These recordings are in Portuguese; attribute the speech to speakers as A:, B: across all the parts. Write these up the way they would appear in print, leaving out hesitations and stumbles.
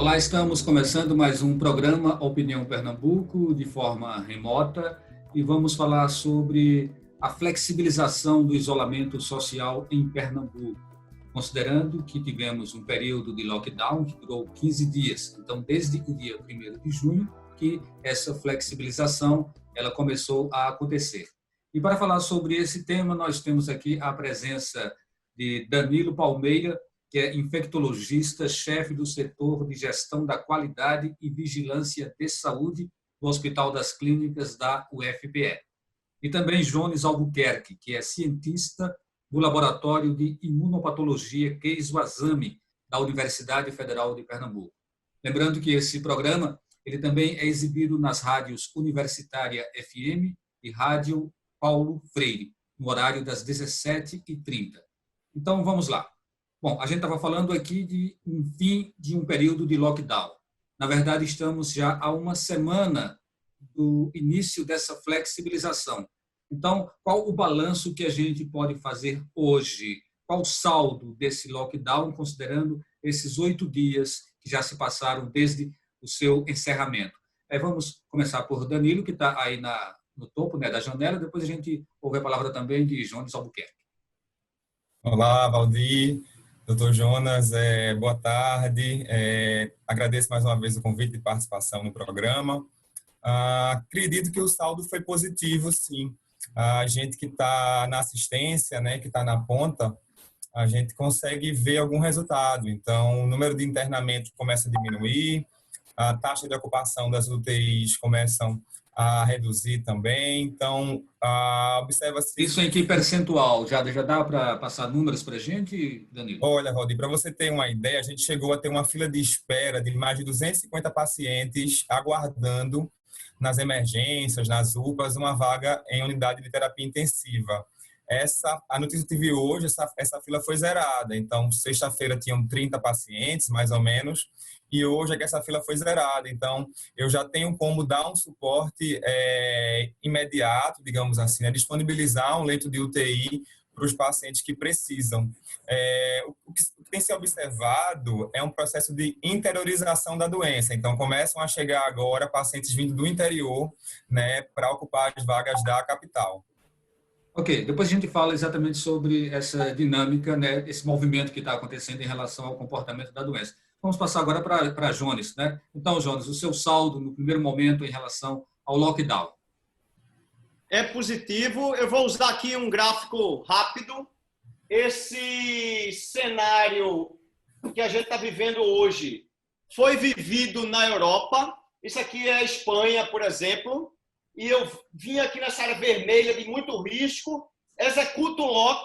A: Olá, estamos começando mais um programa Opinião Pernambuco de forma remota e vamos falar sobre a flexibilização do isolamento social em Pernambuco, considerando que tivemos um período de lockdown que durou 15 dias. Então, desde o dia 1º de junho, que essa flexibilização ela começou a acontecer. E para falar sobre esse tema, nós temos aqui a presença de Danilo Palmeira, que é infectologista, chefe do setor de gestão da qualidade e vigilância de saúde do Hospital das Clínicas da UFPE. E também Jones Albuquerque, que é cientista do Laboratório de Imunopatologia Keizo Azami, da Universidade Federal de Pernambuco. Lembrando que esse programa ele também é exibido nas rádios Universitária FM e Rádio Paulo Freire, no horário das 17h30. Então, vamos lá. Bom, a gente estava falando aqui de um fim de um período de lockdown. Na verdade, estamos já há uma semana do início dessa flexibilização. Então, qual o balanço que a gente pode fazer hoje? Qual o saldo desse lockdown, considerando esses 8 dias que já se passaram desde o seu encerramento? Vamos começar por Danilo, que está aí no topo, né, da janela. Depois a gente ouve a palavra também de Jones Albuquerque.
B: Olá, Valdir. Doutor Jonas, boa tarde. Agradeço mais uma vez o convite de participação no programa. Acredito que o saldo foi positivo, sim. A gente que está na assistência, né, que está na ponta, a gente consegue ver algum resultado. Então, o número de internamentos começa a diminuir, a taxa de ocupação das UTIs começam a reduzir também. Então, observa-se...
A: Isso em que percentual? Já dá para passar números para a gente, Danilo?
B: Olha, Rodi, para você ter uma ideia, a gente chegou a ter uma fila de espera de mais de 250 pacientes aguardando nas emergências, nas UPAs, uma vaga em unidade de terapia intensiva. A notícia que eu tive hoje, essa fila foi zerada. Então, sexta-feira tinham 30 pacientes, mais ou menos, e hoje é que essa fila foi zerada. Então, eu já tenho como dar um suporte imediato, digamos assim, disponibilizar um leito de UTI para os pacientes que precisam. O que tem se observado é um processo de interiorização da doença. Então, começam a chegar agora pacientes vindo do interior, né, para ocupar as vagas da capital.
A: Ok, depois a gente fala exatamente sobre essa dinâmica, né, esse movimento que está acontecendo em relação ao comportamento da doença. Vamos passar agora para Jones, né? Então, Jones, o seu saldo no primeiro momento em relação ao lockdown.
C: É positivo. Eu vou usar aqui um gráfico rápido. Esse cenário que a gente está vivendo hoje foi vivido na Europa. Isso aqui é a Espanha, por exemplo. E eu vim aqui nessa área vermelha de muito risco, executo o lock,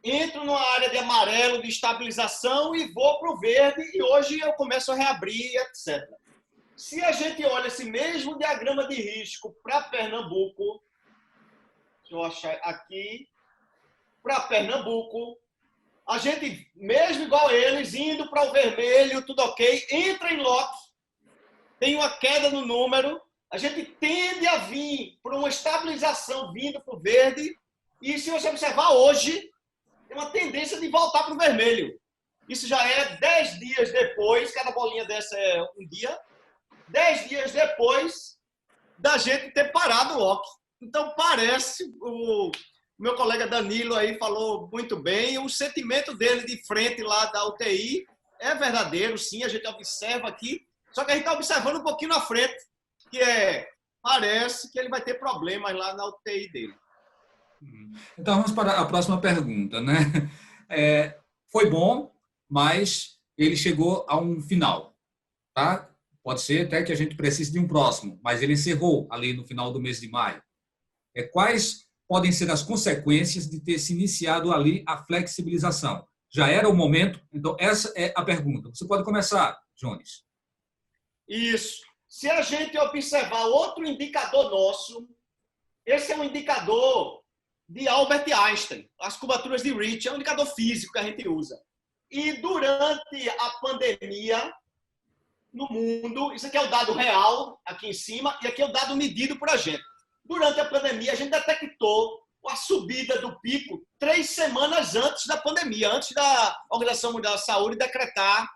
C: entro numa área de amarelo de estabilização e vou para o verde e hoje eu começo a reabrir, etc. Se a gente olha esse mesmo diagrama de risco para Pernambuco, deixa eu achar aqui, para Pernambuco, a gente, mesmo igual eles, indo para o vermelho, tudo ok, entra em lock, tem uma queda no número, a gente tende a vir para uma estabilização vindo para o verde e, se você observar hoje, tem uma tendência de voltar para o vermelho. Isso já é 10 dias depois, cada bolinha dessa é um dia, 10 dias depois da gente ter parado o lock. Então, parece, o meu colega Danilo aí falou muito bem, o sentimento dele de frente lá da UTI é verdadeiro, sim, a gente observa aqui, só que a gente está observando um pouquinho na frente, que parece que ele vai ter problemas lá na UTI dele.
A: Então, vamos para a próxima pergunta, né? Foi bom, mas ele chegou a um final, tá? Pode ser até que a gente precise de um próximo, mas ele encerrou ali no final do mês de maio. Quais podem ser as consequências de ter se iniciado ali a flexibilização? Já era o momento? Então, essa é a pergunta. Você pode começar, Jones.
C: Isso. Se a gente observar outro indicador nosso, esse é um indicador de Albert Einstein, as curvaturas de Ricci, é um indicador físico que a gente usa. E durante a pandemia, no mundo, isso aqui é o dado real, aqui em cima, e aqui é o dado medido por a gente. Durante a pandemia, a gente detectou a subida do pico 3 semanas antes da pandemia, antes da Organização Mundial da Saúde decretar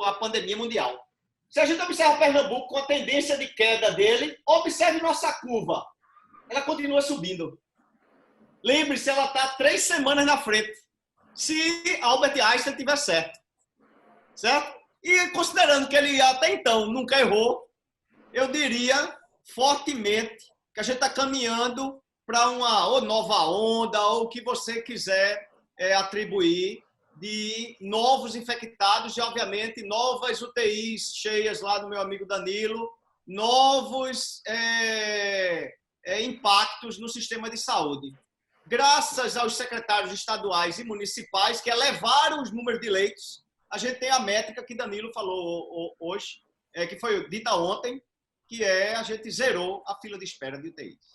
C: a pandemia mundial. Se a gente observa Pernambuco com a tendência de queda dele, observe nossa curva. Ela continua subindo. Lembre-se, ela está 3 semanas na frente. Se Albert Einstein tiver certo. Certo? E considerando que ele até então nunca errou, eu diria fortemente que a gente está caminhando para uma ou nova onda, ou o que você quiser atribuir, de novos infectados e, obviamente, novas UTIs cheias lá do meu amigo Danilo, novos impactos no sistema de saúde. Graças aos secretários estaduais e municipais que elevaram os números de leitos, a gente tem a métrica que Danilo falou hoje, que foi dita ontem, que a gente zerou a fila de espera de UTIs.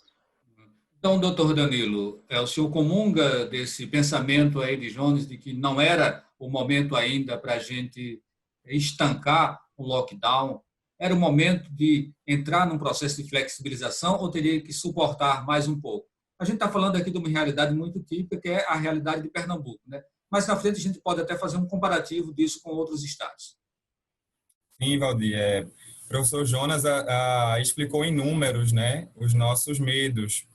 A: Então, doutor Danilo, o senhor comunga desse pensamento aí de Jones de que não era o momento ainda para a gente estancar o lockdown? Era o momento de entrar num processo de flexibilização ou teria que suportar mais um pouco? A gente está falando aqui de uma realidade muito típica, que é a realidade de Pernambuco, né? Mas na frente a gente pode até fazer um comparativo disso com outros estados.
B: Sim, Valdir. O professor Jonas explicou em números, né, os nossos medos.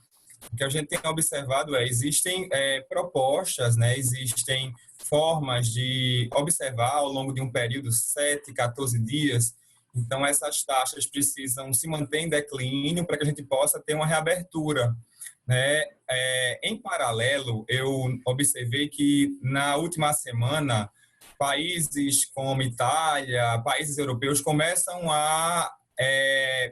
B: O que a gente tem observado existem propostas, né, existem formas de observar ao longo de um período 7, 14 dias. Então, essas taxas precisam se manter em declínio para que a gente possa ter uma reabertura, né? Em paralelo, eu observei que na última semana, países como Itália, países europeus começam a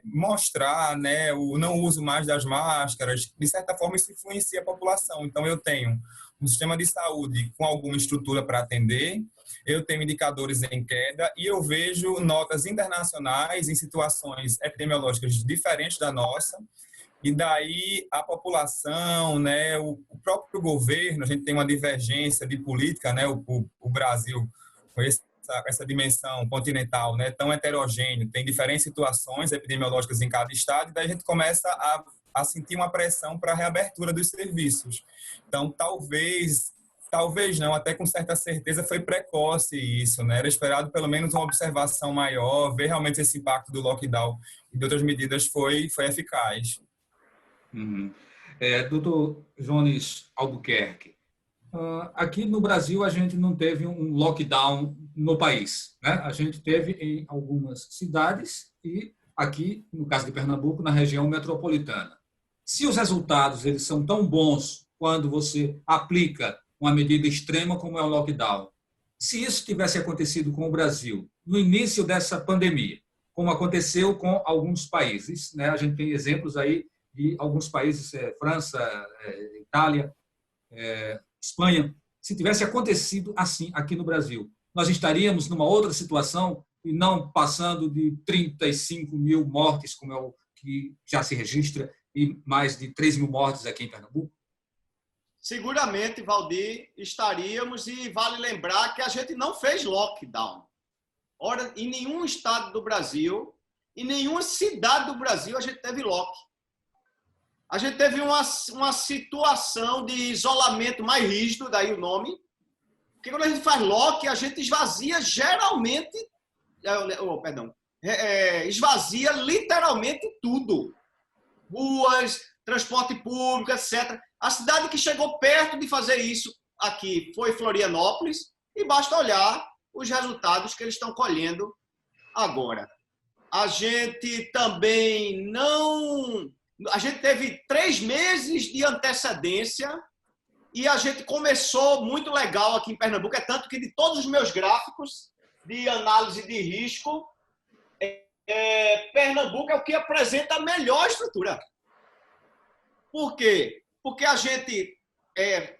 B: mostrar, né, o não uso mais das máscaras. De certa forma, isso influencia a população. Então, eu tenho um sistema de saúde com alguma estrutura para atender, eu tenho indicadores em queda e eu vejo notas internacionais em situações epidemiológicas diferentes da nossa. E daí a população, né, o próprio governo, a gente tem uma divergência de política, né, o Brasil com essa dimensão continental, né, tão heterogêneo, tem diferentes situações epidemiológicas em cada estado, e daí a gente começa a sentir uma pressão para a reabertura dos serviços. Então, talvez não, até com certa certeza foi precoce isso, né? Era esperado pelo menos uma observação maior, ver realmente esse impacto do lockdown e de outras medidas foi eficaz.
A: Uhum. Doutor Jones Albuquerque, aqui no Brasil a gente não teve um lockdown no país, né? A gente teve em algumas cidades e aqui, no caso de Pernambuco, na região metropolitana. Se os resultados eles são tão bons quando você aplica uma medida extrema como é o lockdown, se isso tivesse acontecido com o Brasil no início dessa pandemia, como aconteceu com alguns países, né? A gente tem exemplos aí de alguns países, França, Itália, Espanha. Se tivesse acontecido assim aqui no Brasil, nós estaríamos numa outra situação e não passando de 35 mil mortes, como é o que já se registra, e mais de 3 mil mortes aqui em Pernambuco?
C: Seguramente, Valdir, estaríamos, e vale lembrar que a gente não fez lockdown. Ora, em nenhum estado do Brasil, em nenhuma cidade do Brasil, a gente teve lock. A gente teve uma situação de isolamento mais rígido, daí o nome, porque quando a gente faz lock, a gente esvazia geralmente, esvazia literalmente tudo. Ruas, transporte público, etc. A cidade que chegou perto de fazer isso aqui foi Florianópolis, e basta olhar os resultados que eles estão colhendo agora. A gente também não... A gente teve 3 meses de antecedência e a gente começou muito legal aqui em Pernambuco. É tanto que de todos os meus gráficos de análise de risco, Pernambuco é o que apresenta a melhor estrutura. Por quê? Porque a gente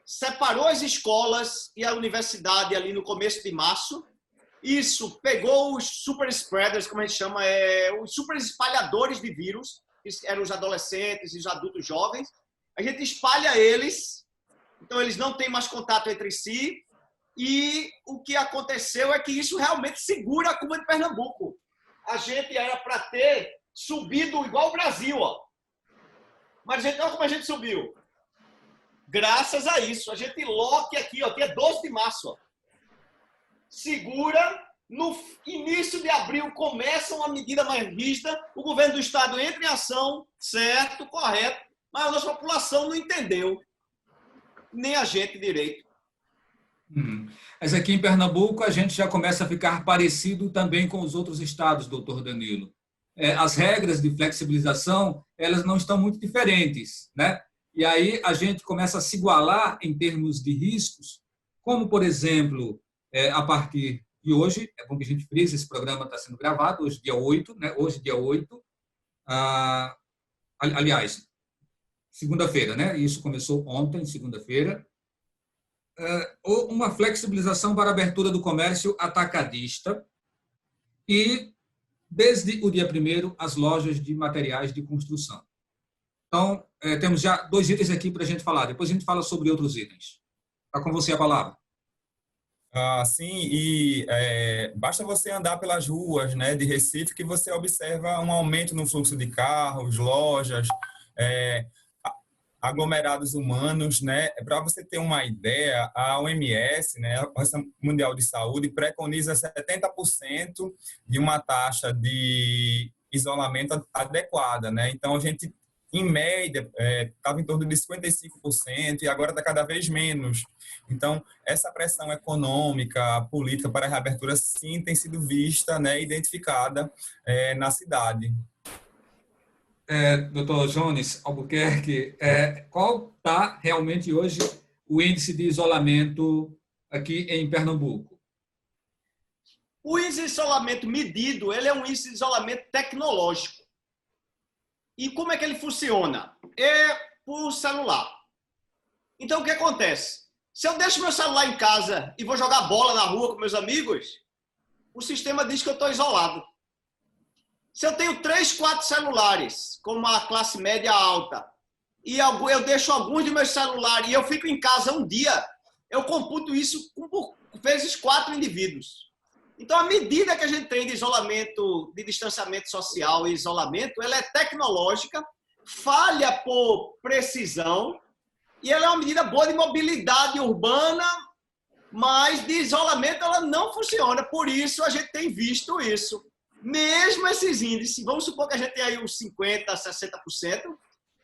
C: separou as escolas e a universidade ali no começo de março. Isso pegou os super spreaders, como a gente chama, os super espalhadores de vírus, que eram os adolescentes e os adultos jovens. A gente espalha eles, então eles não têm mais contato entre si. E o que aconteceu é que isso realmente segura a curva de Pernambuco. A gente era para ter subido igual o Brasil, ó. Mas olha como a gente subiu. Graças a isso. A gente lock aqui, ó, que é 12 de março. Ó. Segura No início de abril começa uma medida mais rígida, o governo do estado entra em ação, certo, correto, mas a nossa população não entendeu, nem a gente direito.
A: Mas aqui em Pernambuco a gente já começa a ficar parecido também com os outros estados, doutor Danilo. As regras de flexibilização, elas não estão muito diferentes, né? E aí a gente começa a se igualar em termos de riscos, como, por exemplo, a partir de hoje, é bom que a gente frise, esse programa está sendo gravado, hoje dia 8, né? Hoje dia 8, aliás, segunda-feira, né? Isso começou ontem, segunda-feira, uma flexibilização para a abertura do comércio atacadista e, desde o dia 1º, as lojas de materiais de construção. Então, temos já 2 itens aqui para a gente falar. Depois a gente fala sobre outros itens. Está com você a palavra.
B: Sim, e basta você andar pelas ruas, né, de Recife que você observa um aumento no fluxo de carros, lojas, aglomerados humanos, né? Para você ter uma ideia, a OMS, né, a Organização Mundial de Saúde, preconiza 70% de uma taxa de isolamento adequada, né? Então, a gente, em média, estava em torno de 55% e agora está cada vez menos. Então, essa pressão econômica, política para a reabertura, sim, tem sido vista, né, identificada na cidade.
A: Doutor Jones Albuquerque, qual está realmente hoje o índice de isolamento aqui em Pernambuco?
C: O índice de isolamento medido, ele é um índice de isolamento tecnológico. E como é que ele funciona? É por celular. Então, o que acontece? Se eu deixo meu celular em casa e vou jogar bola na rua com meus amigos, o sistema diz que eu estou isolado. Se eu tenho 3, 4 celulares, como a classe média alta, e eu deixo alguns de meus celulares e eu fico em casa um dia, eu computo isso por vezes 4 indivíduos. Então, a medida que a gente tem de isolamento, de distanciamento social e isolamento, ela é tecnológica, falha por precisão, e ela é uma medida boa de mobilidade urbana, mas de isolamento ela não funciona. Por isso, a gente tem visto isso. Mesmo esses índices, vamos supor que a gente tem aí uns 50%, 60%,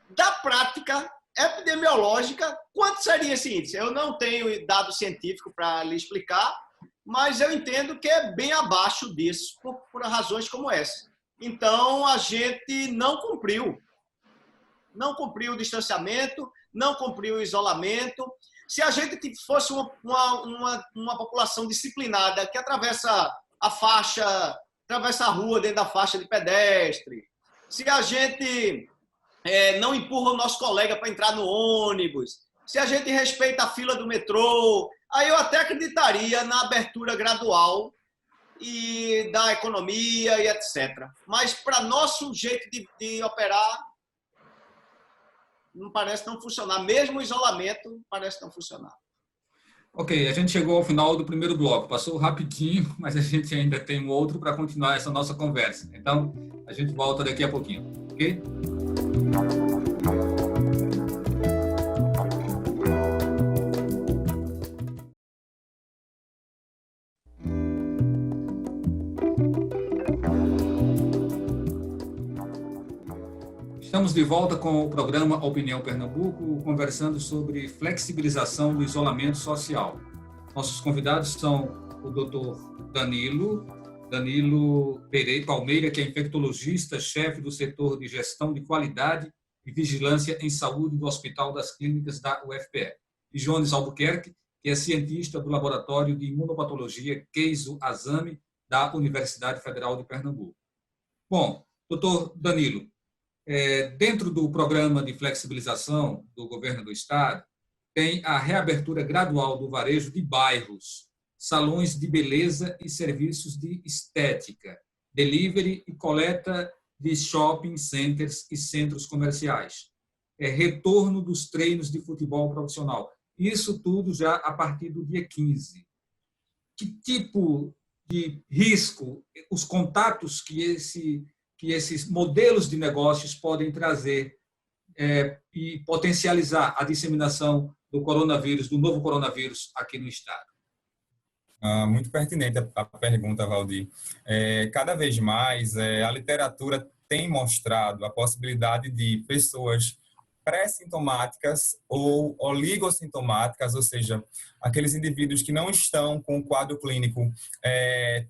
C: da prática epidemiológica, quanto seria esse índice? Eu não tenho dado científico para lhe explicar, mas eu entendo que é bem abaixo disso, por razões como essa. Então, a gente não cumpriu. Não cumpriu o distanciamento, não cumpriu o isolamento. Se a gente fosse uma população disciplinada que atravessa a faixa, atravessa a rua dentro da faixa de pedestre, se a gente não empurra o nosso colega para entrar no ônibus, se a gente respeita a fila do metrô, aí eu até acreditaria na abertura gradual e da economia e etc. Mas para nosso jeito de operar, parece não funcionar. Mesmo o isolamento parece não funcionar.
A: Ok, a gente chegou ao final do primeiro bloco. Passou rapidinho, mas a gente ainda tem um outro para continuar essa nossa conversa. Então, a gente volta daqui a pouquinho, ok? Estamos de volta com o programa Opinião Pernambuco, conversando sobre flexibilização do isolamento social. Nossos convidados são o Dr. Danilo Pereira Palmeira, que é infectologista, chefe do setor de gestão de qualidade e vigilância em saúde do Hospital das Clínicas da UFPE, e Jones Albuquerque, que é cientista do Laboratório de Imunopatologia Keizo Azami da Universidade Federal de Pernambuco. Bom, doutor Danilo, dentro do programa de flexibilização do governo do estado, tem a reabertura gradual do varejo de bairros, salões de beleza e serviços de estética, delivery e coleta de shopping centers e centros comerciais, retorno dos treinos de futebol profissional. Isso tudo já a partir do dia 15. Que tipo de risco, os contatos que esses modelos de negócios podem trazer e potencializar a disseminação do coronavírus, do novo coronavírus aqui no estado?
B: Muito pertinente a pergunta, Valdir. Cada vez mais, a literatura tem mostrado a possibilidade de pessoas pré-sintomáticas ou oligossintomáticas, ou seja, aqueles indivíduos que não estão com o quadro clínico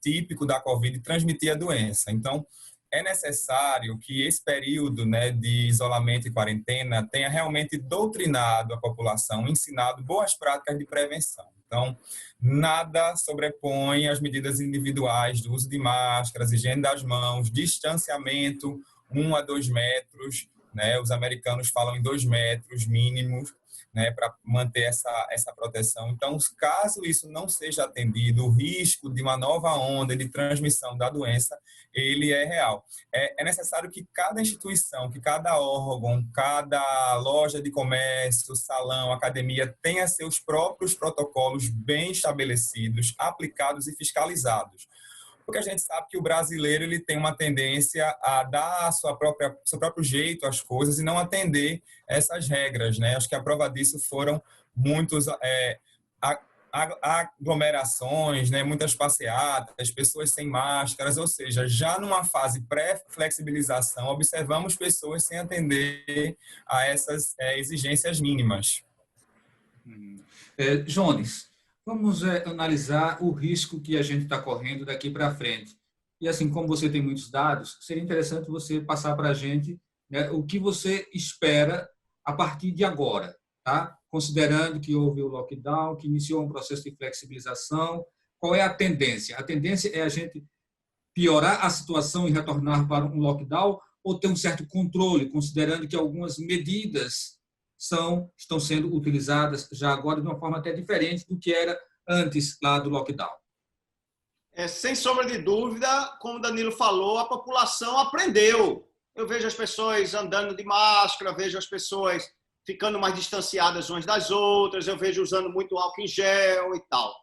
B: típico da COVID, transmitir a doença. Então, é necessário que esse período, né, de isolamento e quarentena tenha realmente doutrinado a população, ensinado boas práticas de prevenção. Então, nada sobrepõe as medidas individuais do uso de máscaras, higiene das mãos, distanciamento 1 a 2 metros, né? Os americanos falam em 2 metros mínimos, né, para manter essa proteção. Então, caso isso não seja atendido, o risco de uma nova onda de transmissão da doença, ele é real. É necessário que cada instituição, que cada órgão, cada loja de comércio, salão, academia, tenha seus próprios protocolos bem estabelecidos, aplicados e fiscalizados. Porque a gente sabe que o brasileiro ele tem uma tendência a dar seu próprio jeito às coisas e não atender essas regras, né? Acho que a prova disso foram muitos aglomerações, né? Muitas passeatas, pessoas sem máscaras, ou seja, já numa fase pré-flexibilização, observamos pessoas sem atender a essas exigências mínimas.
A: Jones, vamos analisar o risco que a gente está correndo daqui para frente. E assim, como você tem muitos dados, seria interessante você passar para a gente, né, o que você espera a partir de agora, tá? Considerando que houve o lockdown, que iniciou um processo de flexibilização, qual é a tendência? A tendência é a gente piorar a situação e retornar para um lockdown ou ter um certo controle, considerando que algumas medidas estão sendo utilizadas já agora de uma forma até diferente do que era antes lá do lockdown?
C: Sem sombra de dúvida, como o Danilo falou, a população aprendeu. Eu vejo as pessoas andando de máscara, vejo as pessoas ficando mais distanciadas umas das outras, eu vejo usando muito álcool em gel e tal.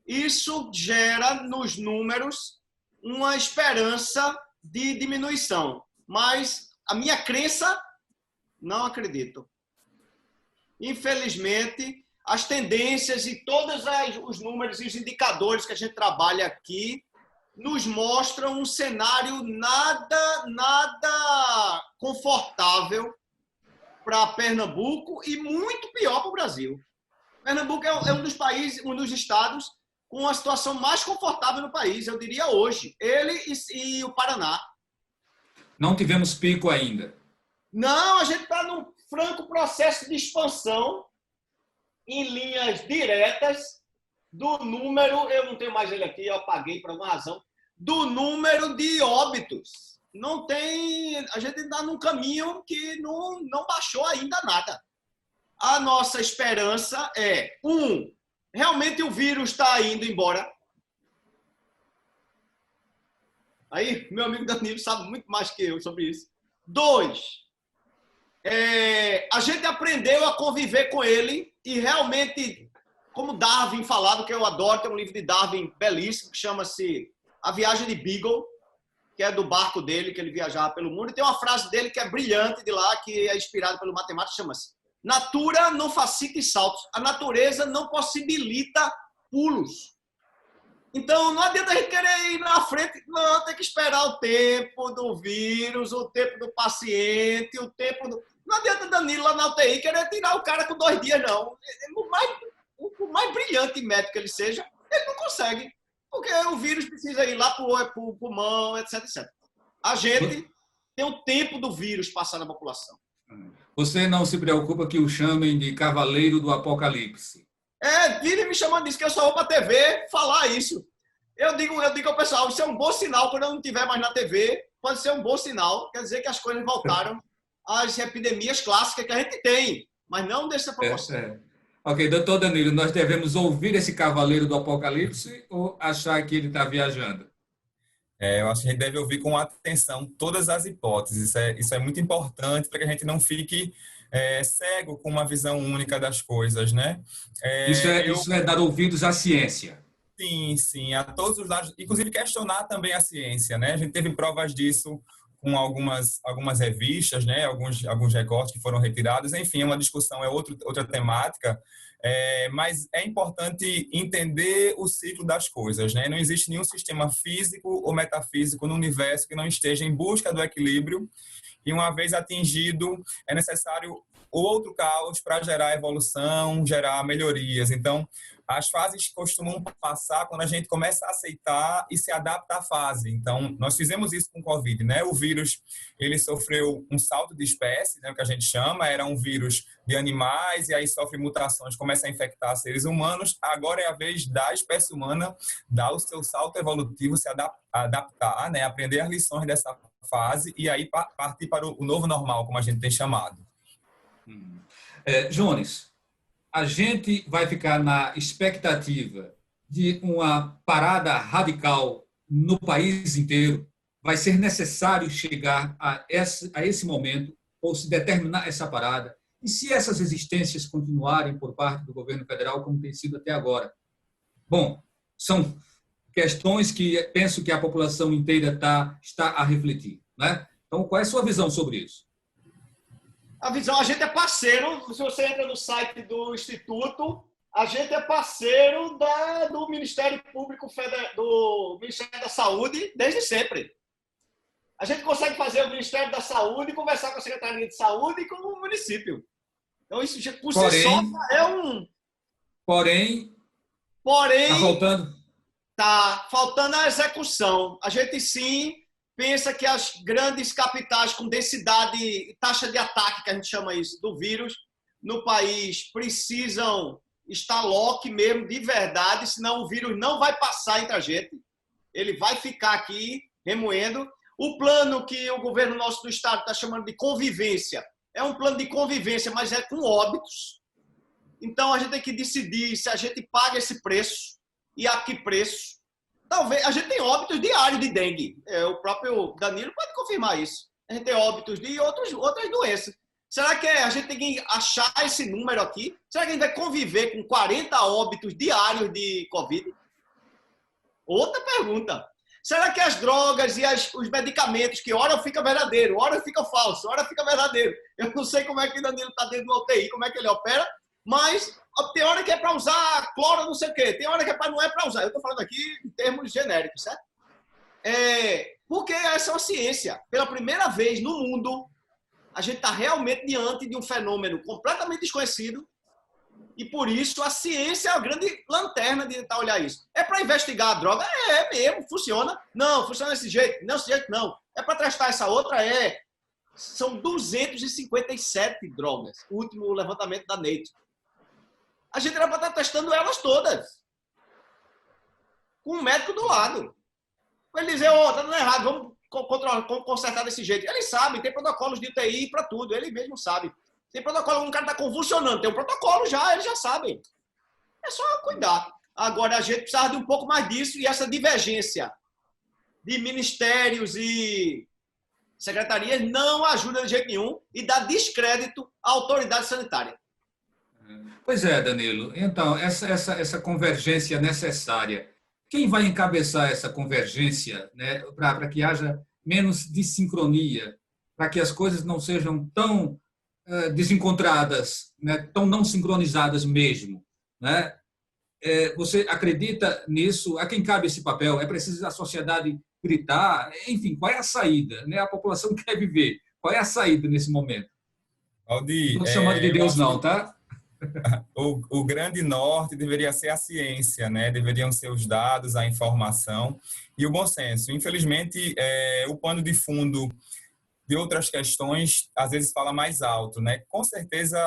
C: Isso gera nos números uma esperança de diminuição, mas a minha crença, não acredito. Infelizmente, as tendências e todos os números e os indicadores que a gente trabalha aqui nos mostram um cenário nada confortável para Pernambuco e muito pior para o Brasil. Pernambuco é um dos países, um dos estados com a situação mais confortável no país, eu diria hoje. Ele e o Paraná.
A: Não tivemos pico ainda.
C: Não, a gente está num franco processo de expansão em linhas diretas do número, eu não tenho mais ele aqui, eu apaguei por alguma razão, do número de óbitos. Não tem, a gente está num caminho que não baixou ainda nada. A nossa esperança é, realmente o vírus está indo embora. Aí, meu amigo Danilo sabe muito mais que eu sobre isso. 2, a gente aprendeu a conviver com ele e realmente, como Darwin falava, que eu adoro, tem um livro de Darwin belíssimo, que chama-se A Viagem de Beagle, que é do barco dele, que ele viajava pelo mundo, e tem uma frase dele que é brilhante de lá, que é inspirada pelo matemático, chama-se: Natura não facilita saltos, a natureza não possibilita pulos. Então, não adianta a gente querer ir na frente, não, tem que esperar o tempo do vírus, o tempo do paciente, o tempo do... Não adianta Danilo lá na UTI querer tirar o cara com 2 dias, não. Por mais brilhante médico que ele seja, ele não consegue. Porque o vírus precisa ir lá para o pulmão, etc, etc. A gente tem o tempo do vírus passar na população.
A: Você não se preocupa que o chamem de Cavaleiro do Apocalipse?
C: Vire me chamando disso, que eu só vou para a TV falar isso. Eu digo ao pessoal, isso é um bom sinal, quando eu não estiver mais na TV, pode ser um bom sinal, quer dizer que as coisas voltaram às epidemias clássicas que a gente tem, mas não dessa proporção.
A: Ok, doutor Danilo, nós devemos ouvir esse Cavaleiro do Apocalipse ou achar que ele está viajando?
B: Eu acho que a gente deve ouvir com atenção todas as hipóteses. Isso é muito importante para que a gente não fique cego com uma visão única das coisas, né?
A: Isso é dar ouvidos à ciência.
B: Sim, a todos os lados, inclusive questionar também a ciência, né? A gente teve provas disso com algumas revistas, né? Alguns recortes que foram retirados. Enfim, é uma discussão, é outra temática. Mas é importante entender o ciclo das coisas, né? Não existe nenhum sistema físico ou metafísico no universo que não esteja em busca do equilíbrio, e uma vez atingido, é necessário outro caos para gerar evolução, gerar melhorias. Então, as fases costumam passar quando a gente começa a aceitar e se adapta à fase. Então, nós fizemos isso com o Covid, né? O vírus, ele sofreu um salto de espécie, né? O que a gente chama, era um vírus de animais, e aí sofre mutações, começa a infectar seres humanos. Agora é a vez da espécie humana dar o seu salto evolutivo, se adaptar, né? Aprender as lições dessa fase e aí partir para o novo normal, como a gente tem chamado.
A: Jones, a gente vai ficar na expectativa de uma parada radical no país inteiro? Vai ser necessário chegar a esse momento ou se determinar essa parada? E se essas resistências continuarem por parte do governo federal, como tem sido até agora? Bom, são questões que penso que a população inteira está a refletir, né? Então, qual é a sua visão sobre isso?
C: A visão, a gente é parceiro, se você entra no site do Instituto, a gente é parceiro do Ministério Público do Ministério da Saúde desde sempre. A gente consegue fazer o Ministério da Saúde conversar com a Secretaria de Saúde e com o município. Então, isso por si só é um...
A: Porém,
C: está faltando a execução. A gente, sim, pensa que as grandes capitais com densidade, taxa de ataque, que a gente chama isso, do vírus, no país, precisam estar lock mesmo, de verdade, senão o vírus não vai passar entre a gente. Ele vai ficar aqui, remoendo. O plano que o governo nosso do estado está chamando de convivência, é um plano de convivência, mas é com óbitos. Então, a gente tem que decidir se a gente paga esse preço e a que preço. Talvez, a gente tem óbitos diários de dengue. O próprio Danilo pode confirmar isso. A gente tem óbitos de outras doenças. Será que a gente tem que achar esse número aqui? Será que a gente vai conviver com 40 óbitos diários de Covid? Outra pergunta. Será que as drogas e os medicamentos, que hora fica verdadeiro, hora fica falso, hora fica verdadeiro? Eu não sei como é que o Danilo está dentro do UTI, como é que ele opera, mas tem hora que é para usar cloro, não sei o quê. Tem hora que não é para usar. Eu estou falando aqui em termos genéricos, certo? Porque essa é uma ciência. Pela primeira vez no mundo, a gente está realmente diante de um fenômeno completamente desconhecido e, por isso, a ciência é a grande lanterna de tentar olhar isso. É para investigar a droga? É mesmo, funciona. Não, funciona desse jeito. Não, desse jeito não. É para testar essa outra? São 257 drogas. O último levantamento da Nature. A gente era para estar testando elas todas. Com um médico do lado. Para ele dizer, tá dando errado, vamos consertar desse jeito. Eles sabem, tem protocolos de UTI para tudo, ele mesmo sabe. Tem protocolo, um cara está convulsionando, tem um protocolo já, eles já sabem. É só cuidar. Agora, a gente precisava de um pouco mais disso e essa divergência de ministérios e secretarias não ajuda de jeito nenhum e dá descrédito à autoridade sanitária.
A: Pois é, Danilo. Então, essa convergência necessária, quem vai encabeçar essa convergência, né, para que haja menos desincronia, para que as coisas não sejam tão desencontradas, né, tão não sincronizadas mesmo, né? Você acredita nisso? A quem cabe esse papel? É preciso a sociedade gritar? Enfim, qual é a saída? Né? A população quer viver. Qual é a saída nesse momento?
B: Aldir,
A: não chamando de Deus não, tá?
B: O grande norte deveria ser a ciência, né? Deveriam ser os dados, a informação e o bom senso. Infelizmente, o pano de fundo de outras questões às vezes fala mais alto, né? Com certeza,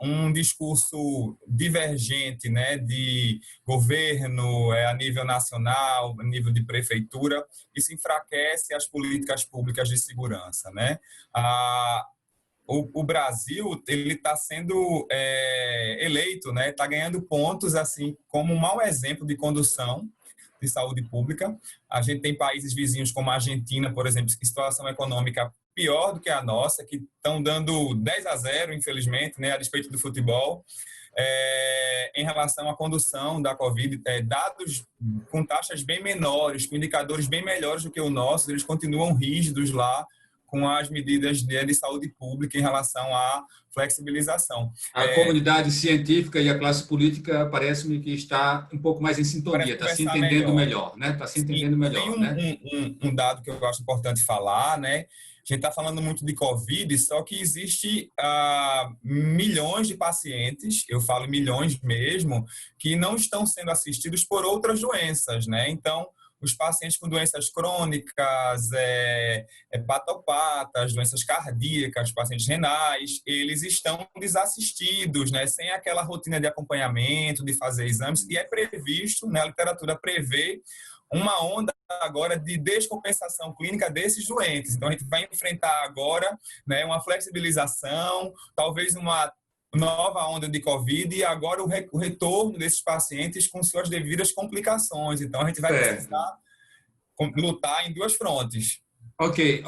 B: um discurso divergente, né, de governo a nível nacional, a nível de prefeitura, isso enfraquece as políticas públicas de segurança, né? O Brasil, ele está sendo eleito, né? Está ganhando pontos assim como um mau exemplo de condução de saúde pública. A gente tem países vizinhos como a Argentina, por exemplo, que situação econômica pior do que a nossa, que estão dando 10-0, infelizmente, né? A despeito do futebol. em relação à condução da Covid, dados com taxas bem menores, com indicadores bem melhores do que o nosso, eles continuam rígidos lá com as medidas de saúde pública em relação à flexibilização.
A: A comunidade científica e a classe política parece-me que está um pouco mais em sintonia, está se entendendo melhor, né? Está se entendendo melhor,
B: tem um dado que eu acho importante falar, né? A gente está falando muito de Covid, só que existe milhões de pacientes, eu falo milhões mesmo, que não estão sendo assistidos por outras doenças, né? Então, os pacientes com doenças crônicas, hepatopatas, doenças cardíacas, pacientes renais, eles estão desassistidos, né? Sem aquela rotina de acompanhamento, de fazer exames, e é previsto, né? A literatura prevê uma onda agora de descompensação clínica desses doentes. Então, a gente vai enfrentar agora, né, uma flexibilização, talvez uma nova onda de Covid e agora o retorno desses pacientes com suas devidas complicações. Então, a gente vai precisar lutar em duas frontes.
A: Ok.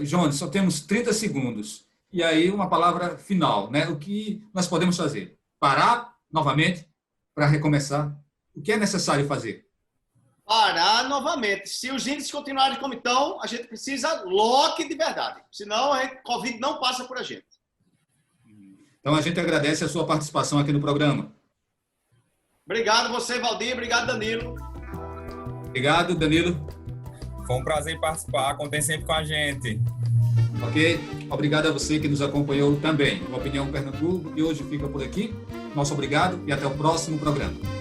A: Jones, só temos 30 segundos. E aí, uma palavra final, né? O que nós podemos fazer? Parar novamente para recomeçar? O que é necessário fazer?
C: Parar novamente. Se os índices continuarem como estão, a gente precisa lock de verdade. Senão, a Covid não passa por a gente.
A: Então, a gente agradece a sua participação aqui no programa.
C: Obrigado você, Valdir. Obrigado, Danilo.
A: Obrigado, Danilo.
B: Foi um prazer participar. Contem sempre com a gente.
A: Ok? Obrigado a você que nos acompanhou também. O Opinião Pernambuco de hoje fica por aqui. Nosso obrigado e até o próximo programa.